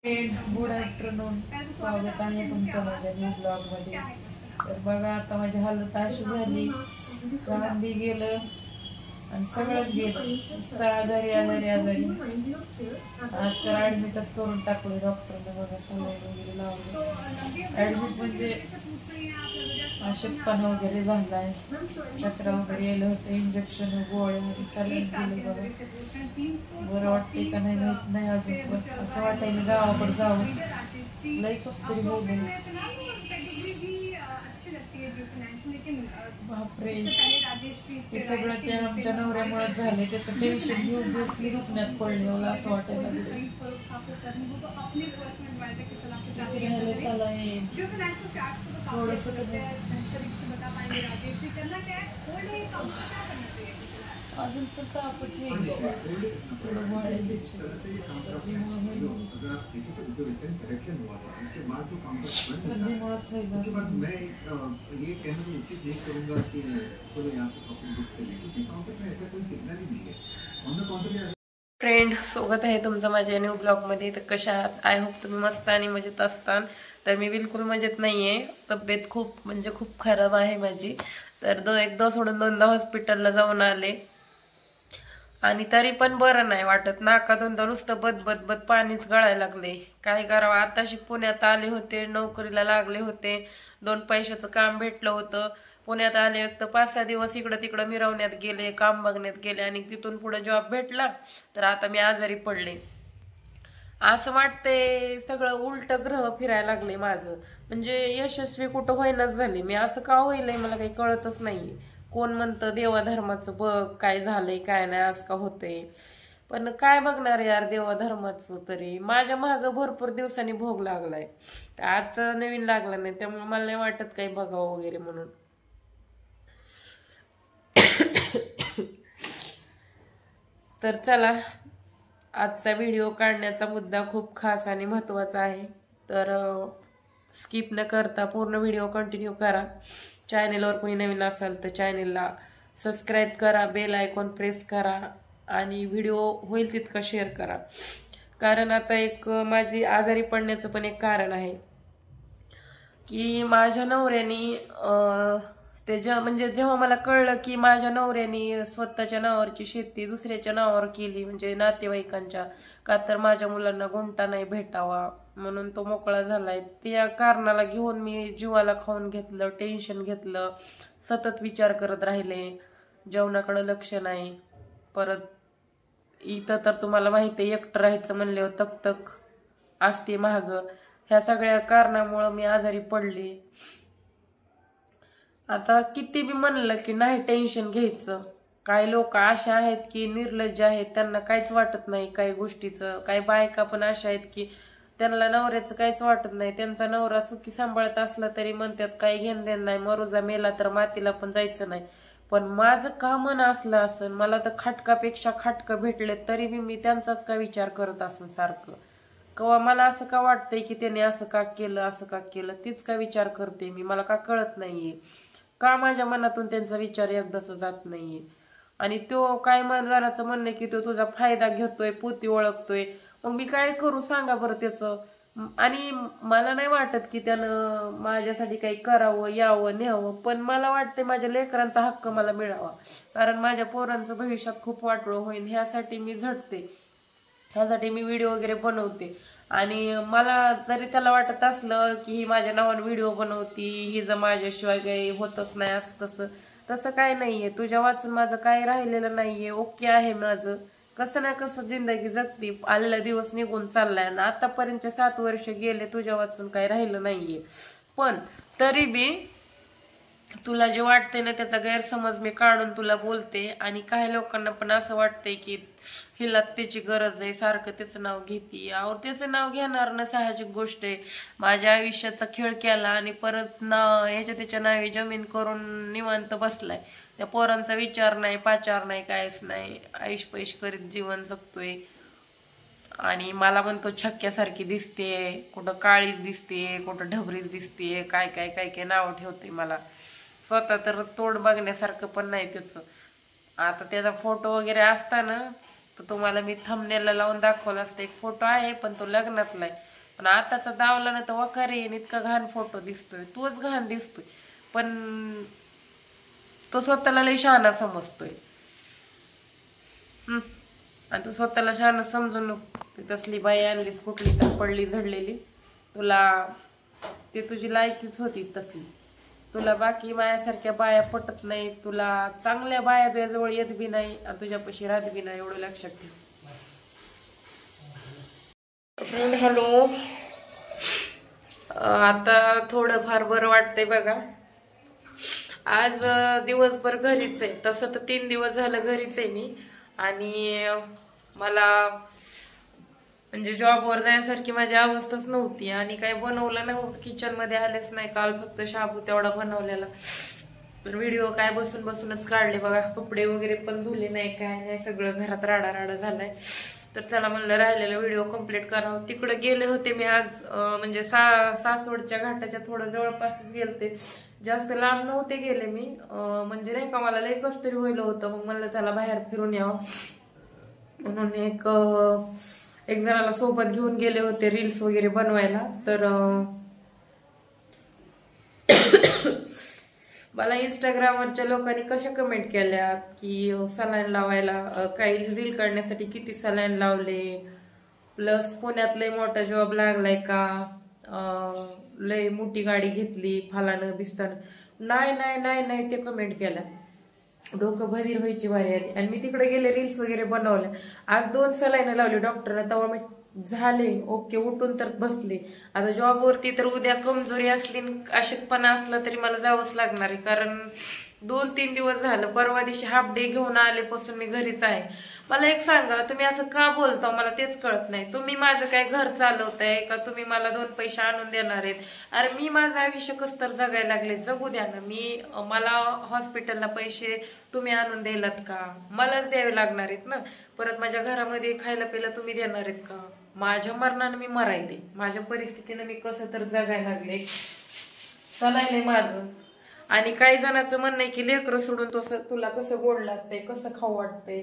Good afternoon, स्वागत आहे तुमचं माझ्या न्यू ब्लॉग मध्ये। तर बघा आता माझी हालत अशी झाली, काम बी गेलं आणि सगळंच गेलं, नुसतं आजारी आजारी आजारी। आज तर ऍडमिटच करून टाकलं डॉक्टरने, बघा सलाईन वगैरे लावलं। ऍडमिट म्हणजे अशक्तपणा वगैरे झालाय, चक्र वगैरे येलं होतं, इंजेक्शन गोळ्या सलाईन दिली। बघा बरं वाटते का नाही माहित नाही अजून, पण असं वाटायला गावाकडे जावं, लई कस तरी होईल। बापरे, हे सगळं ते आमच्या नवऱ्यामुळे झाले, त्याचं टेन्शन घेऊन दिवस मी दुखण्यात पडले, मला असं वाटायला लागलं राहिले सलाईन थोडस अजून पण तापच येईल, थोडं गोळ्या इंजेक्शन सर्दीमुळेच फ्रेंड, स्वागत आहे तुमचं माझ्या न्यू ब्लॉग मध्ये। तर कशा आहात? आय होप तुम्ही मस्त आणि मजेत असताल। तर मी बिलकुल मजेत नाहीये, तब्येत खूप म्हणजे खूप खराब आहे माझी। तर एकदा सोडून दोनदा हॉस्पिटलला जाऊन आले आणि तरी पण बरं नाही वाटत, नाकातून तर नुसतं बद पाणीच गळायला लागले। काय करावं, आताशी पुण्यात आले होते, नोकरीला लागले होते, 2 पैशाचं काम भेटलं होतं। पुण्यात आले एक तर 5-6 दिवस इकडं तिकडं मिरवण्यात गेले, काम बघण्यात गेले आणि तिथून पुढे जॉब भेटला, तर आता मी आजारी पडले। असं वाटतंय सगळं उलट ग्रह फिरायला लागले माझं, म्हणजे यशस्वी कुठं होईनाच झाले मी। असं का होईलय मला काही कळतच नाहीये। कोण म्हणतं देवाधर्माचं बघ काय झालंय काय नाही, असं का होतंय, पण काय बघणार यार देवाधर्माचं, तरी माझ्या मागं भरपूर दिवसांनी भोग लागलाय, आज नवीन लागला नाही, त्यामुळे मला नाही वाटत काही बघावं वगैरे म्हणून। तर चला, आजचा व्हिडिओ काढण्याचा मुद्दा खूप खास आणि महत्त्वाचा आहे, तर स्किप न करता पूर्ण व्हिडिओ कंटिन्यू करा। चॅनेलवर कोणी नवीन असाल तर चॅनेलला सबस्क्राईब करा, बेल आयकॉन प्रेस करा आणि व्हिडिओ होईल तितका शेअर करा। कारण आता एक माझी आजारी पडण्याचं पण एक कारण आहे की माझ्या नवऱ्यानी म्हणजे जेव्हा मला कळलं की माझ्या नवऱ्यानी स्वतःच्या नावावरची शेती दुसऱ्याच्या नावावर केली, म्हणजे नातेवाईकांच्या, का तर माझ्या मुलांना गुंटा नाही भेटावा म्हणून तो मोकळा झालाय, त्या कारणाला घेऊन मी जीवाला खाऊन घेतलं, टेन्शन घेतलं, सतत विचार करत राहिले, जेवणाकडे लक्ष नाही। परत इथं तर तुम्हाला माहिती आहे, एकटं राहायचं म्हणल्यावर तक असते महाग, ह्या सगळ्या कारणामुळे मी आजारी पडले। आता किती बी म्हणलं की नाही टेन्शन घ्यायचं, काही लोक अशा आहेत की निर्लज्ज आहेत, त्यांना काहीच वाटत नाही काही गोष्टीचं। काही बायका पण अशा आहेत की त्यांना नवऱ्याचं काहीच वाटत नाही, त्यांचा नवरा सुखी सांभाळत असला तरी म्हणतात काही घेण देण नाही, मरुजा मेला तर मातीला पण जायचं नाही। पण माझं का मन असलं असन, मला तर खाटकापेक्षा खाटकं भेटले तरी मी त्यांचाच का विचार करत असून सारखं, कवा मला असं का वाटतंय की त्याने असं का केलं असं का केलं, तीच का विचार करते मी, मला का कळत नाहीये का माझ्या मनातून त्यांचा विचार एकदाच जात नाहीये। आणि तो काय जणांचं म्हणणं की तो तुझा फायदा घेतोय, पोती ओळखतोय, मग मी काय करू सांगा बरं त्याचं। आणि मला नाही वाटत की त्यानं माझ्यासाठी काही करावं यावं न्यावं, पण मला वाटतंय माझ्या लेकरांचा हक्क मला मिळावा, कारण माझ्या पोरांचं भविष्यात खूप वाटोळं होईल, ह्यासाठी मी झटते, ह्यासाठी मी व्हिडिओ वगैरे बनवते। आणि मला जरी त्याला वाटत असलं की ही माझ्या नावाने व्हिडिओ बनवती, ही जर माझ्याशिवाय काही होतच नाही असं तसं काय नाहीये, तुझ्या वाचून माझं काय राहिलेलं नाहीये, ओके आहे माझं, कसं ना कसं जिंदगी जगती, आलेला दिवस निघून चाललाय ना, आतापर्यंत 7 वर्ष गेले, तुझ्या वाचून काही राहिलं नाहीये। पण तरी बी तुला जे वाटते ना त्याचा गैरसमज मी काढून तुला बोलते। आणि काही लोकांना पण असं वाटतंय की हिला त्याची गरज आहे, सारखं त्याचं नाव घेते, और त्याचं नाव घेणार ना साहजिक गोष्ट आहे, माझ्या आयुष्याचा खेळ केला आणि परत ह्याच्या त्याच्या नावे जमीन करून निवांत बसलाय, त्या पोरांचा विचार नाही पाचार नाही काहीच नाही, आयुष पैश करीत जीवन जगतोय। आणि मला म्हणतो छक्क्यासारखी दिसते, कुठं काळीच दिसते, कुठं ढबरीच दिसते, काय काय काय काय नाव ठेवते मला, स्वतः तर तोड बघण्यासारखं पण नाही त्याचं। आता त्याचा फोटो वगैरे असताना तर तुम्हाला मी थंबनेलला लावून दाखवला असता. एक फोटो आहे पण तो लग्नातला आहे. पण आताचा दावला ना तर वखारी इतका घाण फोटो दिसतोय, तोच घाण दिसतोय, पण तो स्वतःला लय शहाणा समजतोय. आणि तू स्वतःला शहाणा समजून तसली बाई आणलीस कुठली तर पडली झडलेली, तुला ती तुझी लायकीच होती तसली. तुला बाकी माझ्यासारख्या बाया पटत नाही, तुला चांगल्या बाया तुझ्याजवळ येत बी नाही आणि तुझ्यापाशी राहत बी नाही, एवढं लक्षात ठेव. हॅलो, आता थोडंफार बरं वाटतंय बघा. आज दिवसभर घरीच आहे, तसं तर 3 दिवस झालं घरीच आहे मी. आणि मला म्हणजे जॉबवर जाण्यासारखी माझी अवस्थाच नव्हती आणि काही बनवलं नव्हतं, किचन मध्ये आलेच नाही. काल फक्त शाबू तेवढा बनवलेला, पण व्हिडिओ काय बसून बसूनच काढले बघा. कपडे वगैरे पण धुले नाही, काय नाही, सगळं घरात राडा राडा झालाय. तर चला म्हणलं राहिलेला व्हिडिओ कम्प्लीट करावं. तिकडे गेले होते मी आज, म्हणजे सासवडच्या घाटाच्या थोडं जवळपासच गेलते, जास्त लांब नव्हते गेले मी. म्हणजे नाही का मला लय कस तरी होईल होतं, मग म्हणलं चला बाहेर फिरून यावं म्हणून एक जणाला सोबत घेऊन गेले होते रील्स वगैरे बनवायला. तर मला इंस्टाग्रामवरच्या लोकांनी कशा कमेंट केल्या की सलाईन लावायला, काही रील काढण्यासाठी किती सलाईन लावले, प्लस पुण्यात लय मोठा जॉब लागलाय का, लय मोठी गाडी घेतली फलानं बिस्तानं. नाही नाही नाही नाही ते कमेंट केल्या, डोकं भरीर व्हायची वारी आली. आणि मी तिकडे गेले, रील्स वगैरे बनवल्या. आज 2 सलाईन लावले डॉक्टरने, तेव्हा मी झाले ओके, उठून तर बसले. आता जॉबवरती तर उद्या कमजोरी असली, अशक्तपणा असला तरी मला जावंच लागणार आहे, कारण 2-3 दिवस झालं. परवा दिवशी हाफ डे घेऊन आलेपासून मी घरीच आहे. मला एक सांगा, तुम्ही असं का बोलता मला तेच कळत नाही. तुम्ही माझं काय घर चालवताय का, तुम्ही मला 2 पैसे आणून देणार आहेत? अरे मी माझं आयुष्य कसं तर जगायला लागले, जगू द्या ना. मला हॉस्पिटलला पैसे तुम्ही आणून द्यायलात का? मलाच द्यावे लागणार आहेत ना. परत माझ्या घरामध्ये खायला प्यायला तुम्ही देणार आहेत का? माझ्या मरणानं मी मरायले, माझ्या परिस्थितीनं मी कसं तर जगायला लागले, चालायलंय माझं. आणि काही जणांचं म्हणणं आहे की लेकरं सोडून तुला कसं गोड लागतंय, कसं खाऊ वाटतंय.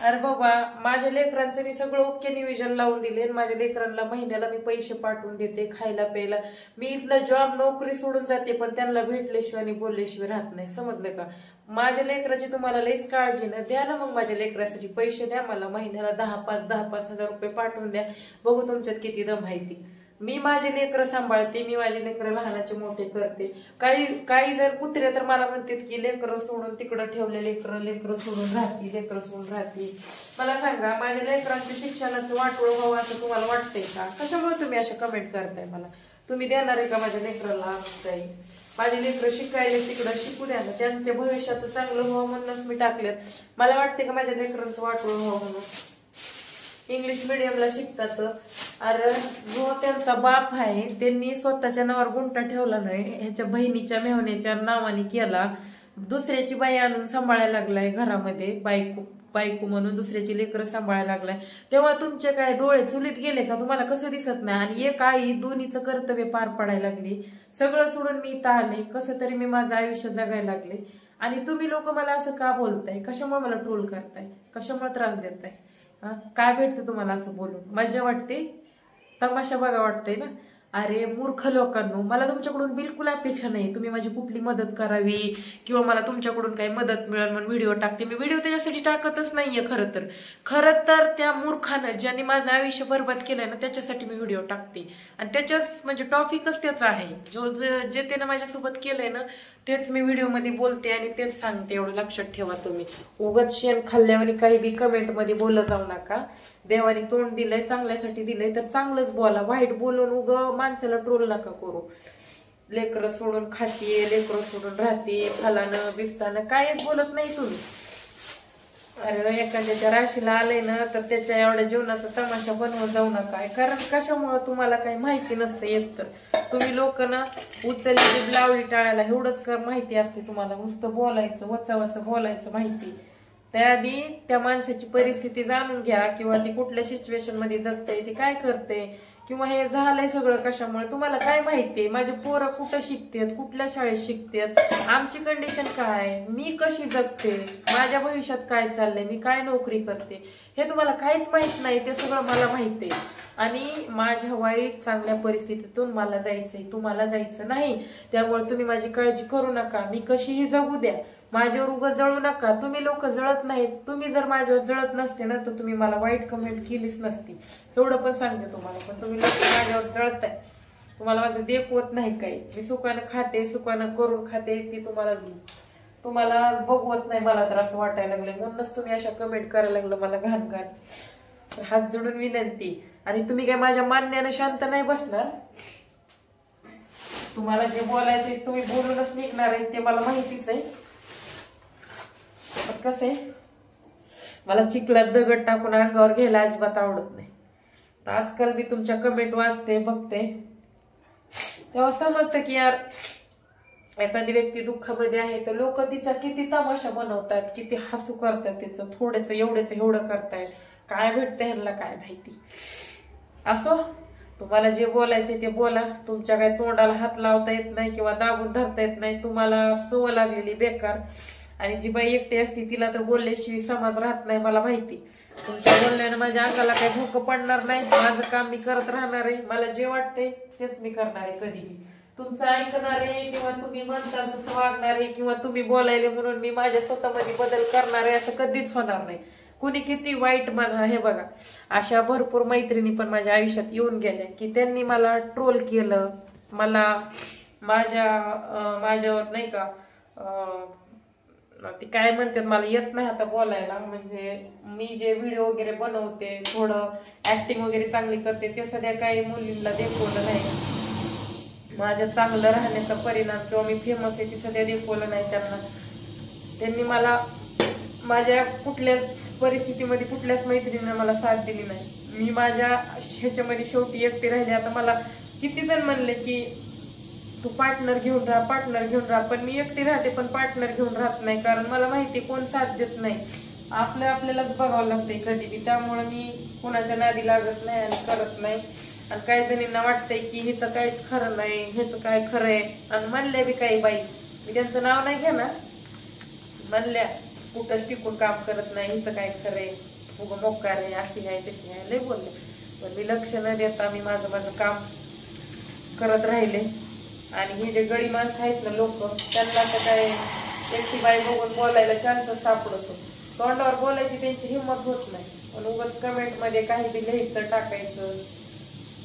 अरे बाबा, माझ्या लेकरांचं मी सगळं ओके नियोजन लावून दिले. माझ्या लेकरांना महिन्याला मी पैसे पाठवून देते खायला प्यायला. मी इथला जॉब नोकरी सोडून जाते, पण त्यांना भेटल्याशिवाय आणि बोलल्याशिवाय राहत नाही, समजलं का? माझ्या लेकराची तुम्हाला लईच काळजी ना, द्या ना मग माझ्या लेकरासाठी पैसे द्या. मला महिन्याला 10-5 हजार रुपये पाठवून द्या, बघू तुमच्यात किती दम आहे ती. मी माझे लेकरं सांभाळते, मी माझे लेकरं लहानाचे मोठे करते. काही जर कुत्रे तर मला म्हणतात की लेकरं सोडून तिकडं ठेवले, लेकरं सोडून राहते. मला सांगा, माझ्या लेकरांच्या शिक्षणाचं वाटोळ व्हावं असं तुम्हाला वाटतंय का? कशामुळे तुम्ही अशा कमेंट करताय मला? तुम्ही देणार आहे का माझ्या लेकराला काही? माझे लेकरं शिकायला तिकडं शिकू द्या ना, त्यांच्या भविष्याचं चांगलं व्हावं म्हणूनच मी टाकलेत. मला वाटते का माझ्या लेकरांचं वाटोळ व्हावं म्हणून? इंग्लिश मिडियमला शिकतात. अरे जो त्यांचा बाप आहे त्यांनी स्वतःच्या नावावर गुंटा ठेवला नाही, ह्याच्या बहिणीच्या मेहण्याच्या नावाने केला. दुसऱ्याची बाई आणून सांभाळायला लागलाय घरामध्ये, बायको म्हणून दुसऱ्याची लेकरं सांभाळायला लागलाय. तेव्हा तुमचे काय डोळे चुलीत गेले का? तुम्हाला कसं दिसत नाही? आणि एक आई दोन्हीचं कर्तव्य पार पडायला लागली. सगळं सोडून मी इथं आले, कसं तरी मी माझं आयुष्य जगायला लागले. आणि तुम्ही लोक मला असं का बोलताय? कशामुळे मला ट्रोल करताय? कशामुळे त्रास देताय? काय भेटतं तुम्हाला असं बोलून? मजा वाटते? तमाशा बघा वाटतंय ना? अरे मूर्ख लोकांनो, मला तुमच्याकडून बिलकुल अपेक्षा नाही तुम्ही माझी कुठली मदत करावी किंवा मला तुमच्याकडून काही मदत मिळेल म्हणून व्हिडिओ टाकते. मी व्हिडिओ त्याच्यासाठी टाकतच नाहीये. खरं तर त्या मूर्खानं ज्यांनी माझं आयुष्य बरबाद केलंय ना, त्याच्यासाठी मी व्हिडिओ टाकते. आणि त्याच्याच म्हणजे टॉपिकच त्याच आहे, जे त्यानं माझ्यासोबत केलंय ना तेच मी व्हिडिओ मध्ये बोलते आणि तेच सांगते. एवढं लक्षात ठेवा तुम्ही. उगाच शेण खाल्ल्यावर काही बी कमेंट मध्ये बोलत जाऊ नका. देवाने तोंड दिलंय, चांगल्यासाठी दिलंय तर चांगलंच बोला. वाईट बोलून माणसाला ट्रोल नका करू. लेकरं सोडून खातीये, लेकरं सोडून राहते, फलानं बिस्तानं काय बोलत नाही तुम्ही. अरे एखाद्याच्या राशीला आलंय ना तर त्याच्या एवढ्या जीवनाचा तमाशा बनवत जाऊ नका. कारण कशामुळे तुम्हाला काही माहिती नसतं येत. तर तुम्ही लोक ना उचलली लावली टाळायला एवढंच माहिती असते तुम्हाला. नुसतं बोलायचं, वचावचं बोलायचं माहिती. त्याआधी त्या माणसाची परिस्थिती जाणून घ्या किंवा ती कुठल्या सिच्युएशन मध्ये जगते, ती काय करते, किंवा हे झालंय सगळं कशामुळे तुम्हाला काय माहितीये? माझे पोरं कुठं शिकतात, कुठल्या शाळेत शिकतात, आमची कंडिशन काय, मी कशी जगते, माझ्या भविष्यात काय चाललंय, मी काय नोकरी करते, हे तुम्हाला काहीच माहित नाही. ते सगळं मला माहितीये. आणि माझ्या वाईट चांगल्या परिस्थितीतून मला जायचंय, तुम्हाला जायचं नाही. त्यामुळे तुम्ही माझी काळजी करू नका. मी कशीही जगू द्या, माझ्यावर उगाच जळू नका. तुम्ही लोक जळत नाहीत. तुम्ही जर माझ्यावर जळत नसते ना तर तुम्ही मला वाईट कमेंट केलीच नसती. एवढं पण सांगते तुम्हाला. पण तुम्ही लोक माझ्यावर जळताय. तुम्हाला माझं देखवत नाही काही. मी सुखानं खाते, सुखानं करून खाते, ती तुम्हाला बघवत नाही. मला तर असं वाटायला लागलं म्हणूनच तुम्ही अशा कमेंट करायला लागलं मला घाण घाण. तर हात जोडून विनंती. आणि तुम्ही काय माझ्या मान्याने शांत नाही बसणार. तुम्हाला जे बोलायचे तुम्ही बोलूनच निघणार आहे ते मला माहितीच आहे. पण कसं आहे, मला चिखलात दगड टाकून अंगावर घ्यायला अजिबात आवडत नाही. तर आजकाल मी तुमच्या कमेंट वाचते, बघते, तेव्हा समजतं की यार एखादी व्यक्ती दुःखामध्ये आहे तर लोक तिचा किती तमाशा बनवतात, किती हसू करतात, तिचं थोडंच एवढं करतायत. काय भेटतं ह्यांना काय माहिती. असो, तुम्हाला जे बोलायचे ते बोला. तुमच्या काही तोंडाला हात लावता येत नाही किंवा दाबून धरता येत नाही. तुम्हाला सवय लागलेली बेकार. आणि जी बाई एकटी असती तिला तर बोलल्याशिवाय समाज राहत नाही, मला माहिती. तुमच्या बोलण्यानं माझ्या अंगाला काही धोकं पडणार नाही. माझं काम मी करत राहणार आहे. मला जे वाटतंय तेच मी करणार आहे. कधीही तुमचं ऐकणार आहे किंवा तुम्ही म्हणताल तसं वागणार आहे किंवा तुम्ही बोलायले म्हणून मी माझ्या स्वतःमध्ये बदल करणार आहे असं कधीच होणार नाही. कुणी किती वाईट म्हणा. हे बघा, अशा भरपूर मैत्रिणी पण माझ्या आयुष्यात येऊन गेल्या की त्यांनी मला ट्रोल केलं. मला माझ्यावर नाही का ती काय म्हणतात, मला येत नाही आता बोलायला. म्हणजे मी जे व्हिडिओ वगैरे बनवते, थोडं ऍक्टिंग वगैरे चांगली करते, ते सध्या काही मुलींना दाखवलं नाही. माझ्या चांगलं राहण्याचा परिणाम किंवा मी फेमस आहे ती सध्या दाखवलं नाही त्यांना. त्यांनी मला माझ्या कुठल्याच परिस्थितीमध्ये कुठल्याच मैत्रिणीने मला साथ दिली नाही. मी माझ्या ह्याच्यामध्ये शेवटी एकटी राहिले. आता मला किती जण म्हणले की तू पार्टनर घेऊन राहा, पण मी एकटी राहते पण पार्टनर घेऊन राहत नाही. कारण मला माहिती कोण साथ देत नाही. आपल्यालाच बघावं लागतंय कधी. त्यामुळे मी कोणाच्या नादी लागत नाही आणि करत नाही. आणि काही जणींना वाटतंय की हिचं काहीच खरं नाही, ह्याचं काय खरं आहे. आणि म्हणल्या बी काही बाई, मी त्यांचं नाव नाही घेणार, म्हणल्या कुठंच टिकून काम करत नाही, हिचं काय खरंय, उगं मोकार आहे, अशी आहे तशी आहे, लय बोलले. पण मी लक्ष न देता मी माझं काम करत राहिले. आणि हे जे गडी माणसं आहेत ना लोक, त्यांना तर काय एकटी बाई बघून बोलायला चान्सच सापडतो. तोंडावर बोलायची त्यांची हिंमत होत नाही. पण उगाच कमेंट मध्ये काही बी लिहायचं टाकायचं.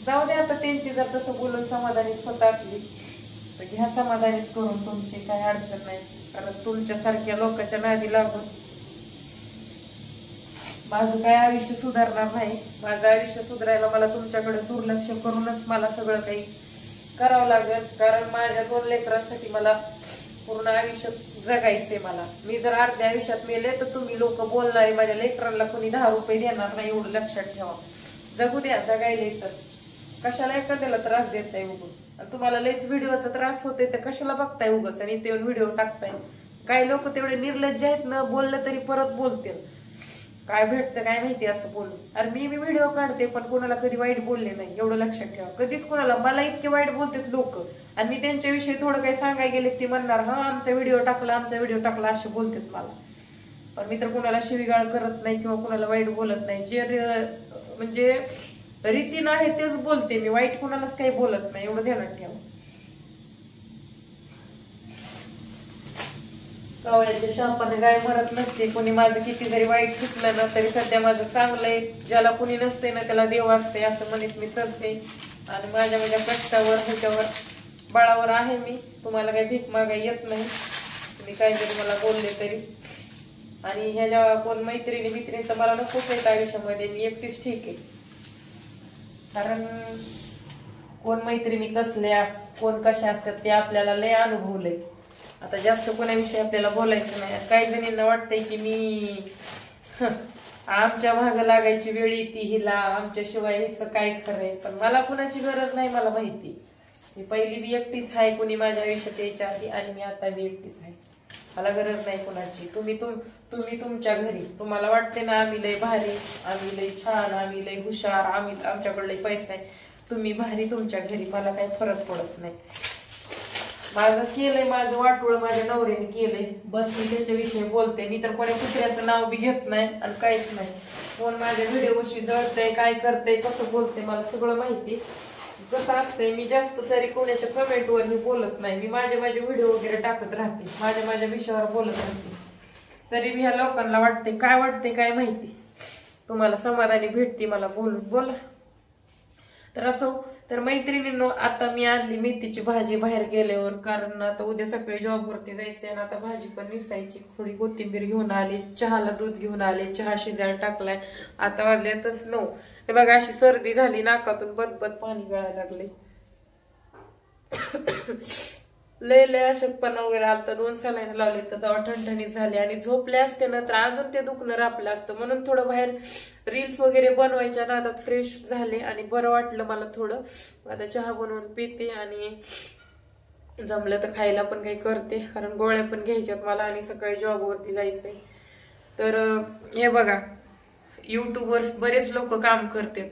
जाऊ दे, आता त्यांची जर तसं बोलून समाधानी स्वतः असली तर घ्या समाधानीच करून. तुमची काही अडचण नाही. कारण तुमच्यासारख्या लोकांच्या नादी लागून माझं काय आयुष्य सुधारणार नाही. माझं आयुष्य सुधारायला मला तुमच्याकडे दुर्लक्ष करूनच मला सगळं काही करावं लागेल. कारण माझ्या 2 लेकरांसाठी मला पूर्ण आयुष्य जगायचंय. मी जर अर्ध्या आयुष्यात मेले तर तुम्ही लोक बोलणारे माझ्या लेकरांना कोणी 10 रुपये देणार नाही, एवढं लक्षात ठेवा. जगू द्या, जगायले तर कशाला एखाद्याला त्रास देताय उगं. आणि तुम्हाला लयच व्हिडिओचा त्रास होतोय तर कशाला बघताय उगच आणि ते व्हिडिओ टाकताय. काही लोक तेवढे निर्लज्ज आहेत ना, बोललं तरी परत बोलतील. काय भेटतं काय माहिती असं बोलून. अरे मी व्हिडिओ काढते पण कोणाला कधी वाईट बोलले नाही, एवढं लक्षात ठेवा. कधीच कोणाला. मला इतके वाईट बोलतात लोक आणि मी त्यांच्याविषयी थोडं काही सांगायला गेले ती म्हणणार हा आमचा व्हिडिओ टाकला असे बोलतात मला. पण मी तर कोणाला शिवीगाळ करत नाही किंवा कोणाला वाईट बोलत नाही. जे म्हणजे रीतीनं आहे तेच बोलते मी. वाईट कोणालाच काही बोलत नाही, एवढं ध्यानात ठेवा. कावळ्याच्या शापाने गाय मरत नसते. कोणी माझं किती जरी वाईट चुकलं ना तरी सध्या माझं चांगलं आहे. ज्याला कोणी नसते ना त्याला देव असते असं म्हणत मी चलते. आणि माझ्या कष्टावर ह्याच्यावर बळावर आहे मी. तुम्हाला काही भीक मागाय येत नाही. तुम्ही काही जरी मला बोलले तरी. आणि ह्याच्या कोण मैत्रिणी तर मला नकोच आहेत आयुष्यामध्ये. मी एकटीच ठीक आहे. कारण कोण मैत्रिणी कसल्या कोण कशा असतात ते आपल्याला लय अनुभवलंय. आता जास्त कोणाविषयी आपल्याला बोलायचं नाही. काही जणींना वाटतंय की मी आमच्या मागं लागायची वेळ येते हिला, आमच्याशिवाय हिचं काय खरंय. पण मला कुणाची गरज नाही, मला माहिती. मी पहिली बी एकटीच आहे कोणी माझ्या आयुष्यात यायच्या आधी आणि मी आता बी एकटीच आहे. मला गरज नाही कोणाची. तुम्ही तुमच्या घरी तुम्हाला वाटते ना आम्ही लय भारी, आम्ही लय छान, आम्ही लय हुशार, आमच्याकडे लय पैसा आहे. तुम्ही भारी तुमच्या घरी, मला काही फरक पडत नाही. माझं केलंय, माझं वाटोळ माझ्या नवऱ्याने केलंय, बस मी त्याच्याविषयी बोलते. मी तर कोणी कुत्र्याचं नाव बी घेत नाही आणि काहीच नाही. कोण माझ्या व्हिडिओशी जळतंय, काय करतंय, कसं बोलते मला सगळं माहिती. कसं असतंय, मी जास्त तरी कोणाच्या कमेंटवर मी बोलत नाही. मी माझे व्हिडिओ वगैरे टाकत राहते, माझ्या विषयावर बोलत राहते. तरी मी ह्या लोकांना वाटते काय माहिती. तुम्हाला समाधानी भेटते मला बोलून, बोला. तर असं, तर मैत्रिणींनो, आता मी आणली मेथीची भाजी बाहेर गेल्यावर, कारण आता उद्या सकाळी जॉबवरती जायचंय आणि आता भाजी पण निसायची. थोडी कोथिंबीर घेऊन आली, चहाला दूध घेऊन आले, चहा शिजायला टाकलाय. आता वाजल्यातच 9. हे बघा अशी सर्दी झाली, नाकातून बदबद पाणी गळायला लागले. लय अशक्तपणा वगैरे आलता. 2 सलाईन लावले तर दवा ठणठणीत झाले आणि झोपले असते ना तर अजून ते दुखणं रापलं असतं. म्हणून थोडं बाहेर रील्स वगैरे बनवायच्या नादात फ्रेश झाले आणि बरं वाटलं मला थोडं. आता चहा बनवून पिते आणि जमलं तर खायला पण काही करते, कारण गोळ्या पण घ्यायच्यात मला आणि सकाळी जॉबवरती जायचंय. तर हे बघा, युट्यूबवर बरेच लोक काम करतात,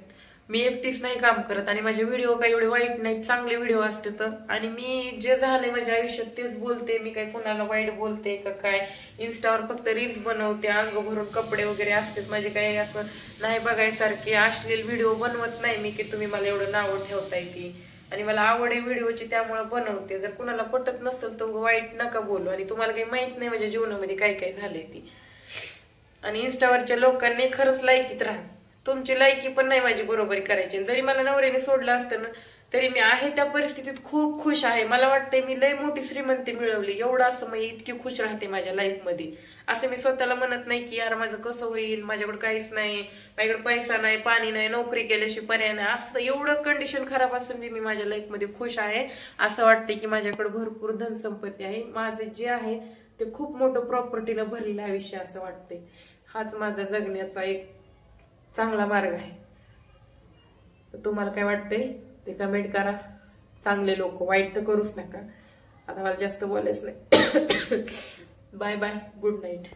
मी एकटीच नाही काम करत. आणि माझे व्हिडिओ काही एवढे वाईट नाहीत, चांगले व्हिडिओ असतात. आणि मी जे झाले माझ्या आयुष्यात तेच बोलते. मी काही कोणाला वाईट बोलते का काय? इन्स्टावर फक्त रील्स बनवते, अंग भरून कपडे वगैरे असतात माझे, काही असं नाही बघायसारखे अश्लील व्हिडिओ बनवत नाही मी की तुम्ही मला एवढं नावं ठेवताय ती. आणि मला आवड आहे व्हिडिओची, त्यामुळे बनवते. जर कुणाला पटत नसेल तर वाईट नका बोलू. आणि तुम्हाला काही माहित नाही माझ्या जीवनामध्ये काय काय झालंय ती. आणि इन्स्टावरच्या लोकांनी खरंच लायकीत राहा. तुमची लायकी पण नाही माझी बरोबरी करायची. जरी मला नवऱ्याने सोडलं असतं ना तरी मी आहे त्या परिस्थितीत खूप खुश आहे. मला वाटतंय मी लय मोठी श्रीमंती मिळवली, एवढं असं मी इतकी खुश राहते माझ्या लाईफमध्ये. असं मी स्वतःला म्हणत नाही की यार माझं कसं होईल, माझ्याकडे काहीच नाही, माझ्याकडे पैसा नाही, पाणी नाही, नोकरी केल्याशिवाय पर्याय नाही. असं एवढं कंडिशन खराब असून मी माझ्या लाईफमध्ये खुश आहे. असं वाटतंय की माझ्याकडे भरपूर धनसंपत्ती आहे. माझं जे आहे ते खूप मोठं प्रॉपर्टीनं भरलेलं आयुष्य असं वाटतंय. हाच माझा जगण्याचा एक चांगला मार्ग आहे. तुम्हाला काय वाटतंय ते कमेंट करा. चांगले लोक, वाईट तर करूच नका. आता मला जास्त बोलायच नाही. Bye bye, good night.